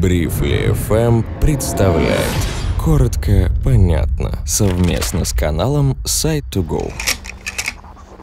Briefly FM представляет коротко, понятно, совместно с каналом Site2Go.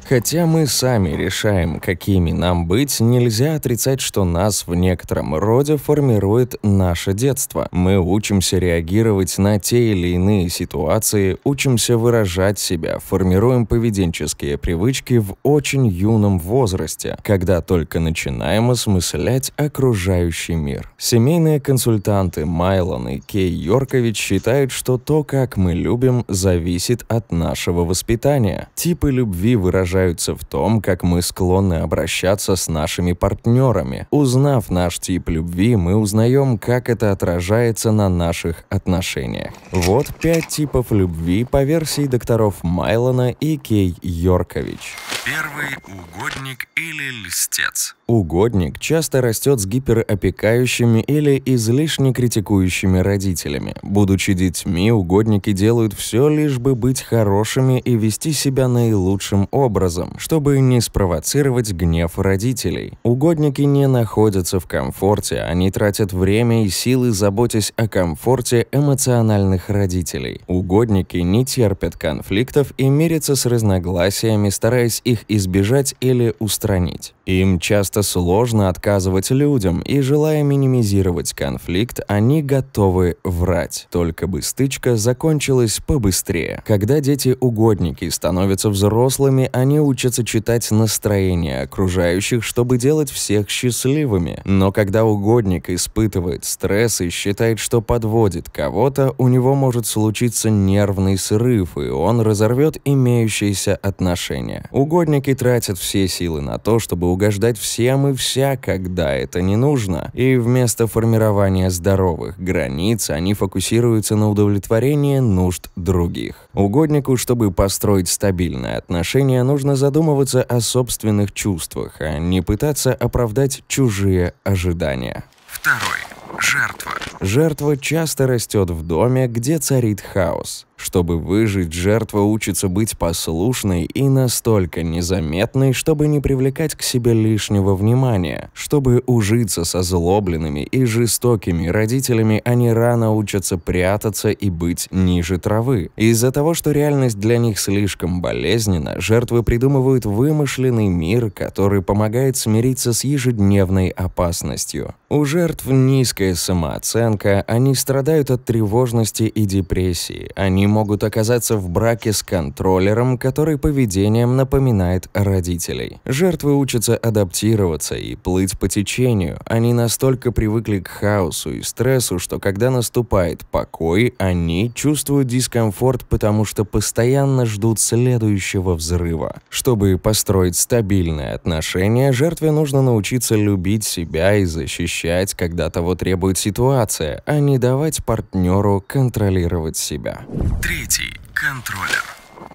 Хотя мы сами решаем, какими нам быть, нельзя отрицать, что нас в некотором роде формирует наше детство. Мы учимся реагировать на те или иные ситуации, учимся выражать себя, формируем поведенческие привычки в очень юном возрасте, когда только начинаем осмыслять окружающий мир. Семейные консультанты Майлон и Кей Йоркович считают, что то, как мы любим, зависит от нашего воспитания. Типы любви выражаются в том, как мы склонны обращаться с нашими партнерами. Узнав наш тип любви, мы узнаем, как это отражается на наших отношениях. Вот 5 типов любви по версии докторов Майлона и Кей Йоркович. Первый – угодник или льстец. Угодник часто растет с гиперопекающими или излишне критикующими родителями. Будучи детьми, угодники делают все, лишь бы быть хорошими и вести себя наилучшим образом, чтобы не спровоцировать гнев родителей. Угодники не находятся в комфорте, они тратят время и силы, заботясь о комфорте эмоциональных родителей. Угодники не терпят конфликтов и мирятся с разногласиями, стараясь их избежать или устранить. Им часто сложно отказывать людям, и, желая минимизировать конфликт, они готовы врать, только бы стычка закончилась побыстрее. Когда дети-угодники становятся взрослыми, они учатся читать настроение окружающих, чтобы делать всех счастливыми. Но когда угодник испытывает стресс и считает, что подводит кого-то, у него может случиться нервный срыв, и он разорвет имеющиеся отношения. Угодники тратят все силы на то, чтобы угождать всем и вся, когда это не нужно. И вместо формирования здоровых границ они фокусируются на удовлетворении нужд других. Угоднику, чтобы построить стабильные отношения, нужно задумываться о собственных чувствах, а не пытаться оправдать чужие ожидания. Второй – жертва. Жертва часто растет в доме, где царит хаос. Чтобы выжить, жертва учится быть послушной и настолько незаметной, чтобы не привлекать к себе лишнего внимания. Чтобы ужиться со озлобленными и жестокими родителями, они рано учатся прятаться и быть ниже травы. Из-за того, что реальность для них слишком болезненна, жертвы придумывают вымышленный мир, который помогает смириться с ежедневной опасностью. У жертв низкая самооценка, они страдают от тревожности и депрессии. Они могут оказаться в браке с контроллером, который поведением напоминает родителей. Жертвы учатся адаптироваться и плыть по течению. Они настолько привыкли к хаосу и стрессу, что когда наступает покой, они чувствуют дискомфорт, потому что постоянно ждут следующего взрыва. Чтобы построить стабильные отношения, жертве нужно научиться любить себя и защищать, когда того требует ситуация, а не давать партнеру контролировать себя. Третий – контроллер.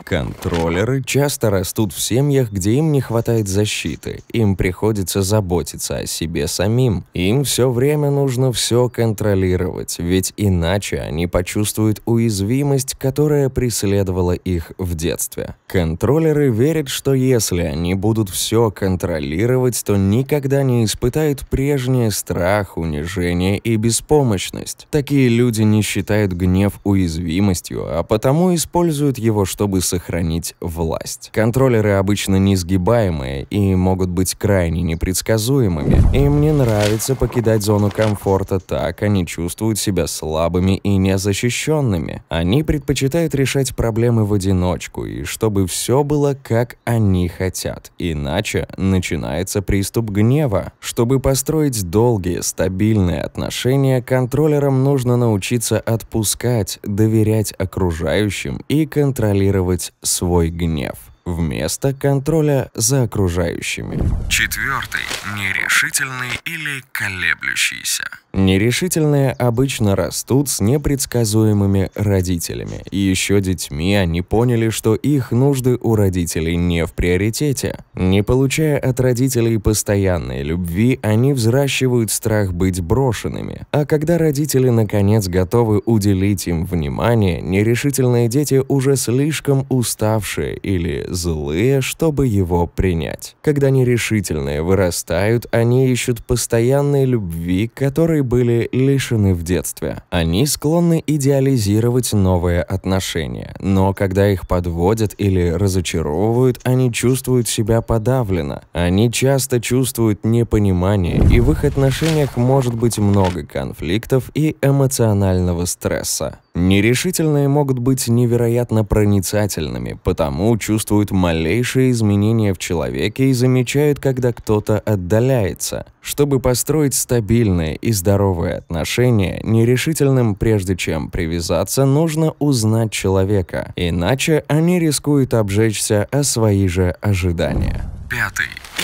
Контроллеры часто растут в семьях, где им не хватает защиты. Им приходится заботиться о себе самим. Им все время нужно все контролировать, ведь иначе они почувствуют уязвимость, которая преследовала их в детстве. Контроллеры верят, что если они будут все контролировать, то никогда не испытают прежний страх, унижение и беспомощность. Такие люди не считают гнев уязвимостью, а потому используют его, чтобы сохранить власть. Контроллеры обычно несгибаемые и могут быть крайне непредсказуемыми. Им не нравится покидать зону комфорта, так они чувствуют себя слабыми и незащищенными. Они предпочитают решать проблемы в одиночку и чтобы все было как они хотят, иначе начинается приступ гнева. Чтобы построить долгие, стабильные отношения, контроллерам нужно научиться отпускать, доверять окружающим и контролировать свой гнев вместо контроля за окружающими. Четвертый – нерешительный или колеблющийся. Нерешительные обычно растут с непредсказуемыми родителями. И еще детьми они поняли, что их нужды у родителей не в приоритете. Не получая от родителей постоянной любви, они взращивают страх быть брошенными. А когда родители наконец готовы уделить им внимание, нерешительные дети уже слишком уставшие или злые, чтобы его принять. Когда нерешительные вырастают, они ищут постоянной любви, которой были лишены в детстве. Они склонны идеализировать новые отношения, но когда их подводят или разочаровывают, они чувствуют себя подавленно. Они часто чувствуют непонимание, и в их отношениях может быть много конфликтов и эмоционального стресса. Нерешительные могут быть невероятно проницательными, потому чувствуют малейшие изменения в человеке и замечают, когда кто-то отдаляется. Чтобы построить стабильные и здоровые отношения, нерешительным, прежде чем привязаться, нужно узнать человека, иначе они рискуют обжечься о свои же ожидания. 5.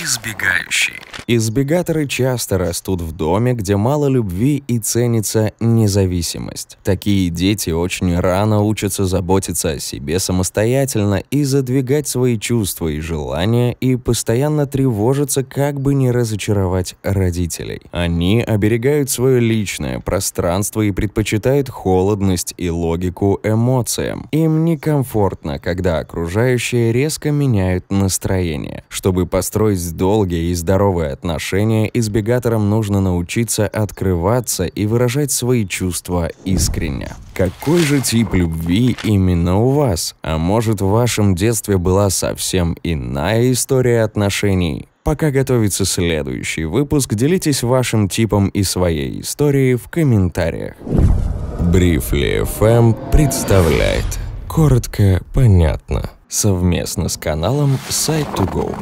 Избегающий. Избегаторы часто растут в доме, где мало любви и ценится независимость. Такие дети очень рано учатся заботиться о себе самостоятельно и задвигать свои чувства и желания, и постоянно тревожатся, как бы не разочаровать родителей. Они оберегают свое личное пространство и предпочитают холодность и логику эмоциям. Им некомфортно, когда окружающие резко меняют настроение. Чтобы построить долгие и здоровые отношения, избегаторам нужно научиться открываться и выражать свои чувства искренне. Какой же тип любви именно у вас? А может, в вашем детстве была совсем иная история отношений? Пока готовится следующий выпуск, делитесь вашим типом и своей историей в комментариях. Briefly FM представляет коротко, понятно, совместно с каналом Side2Go.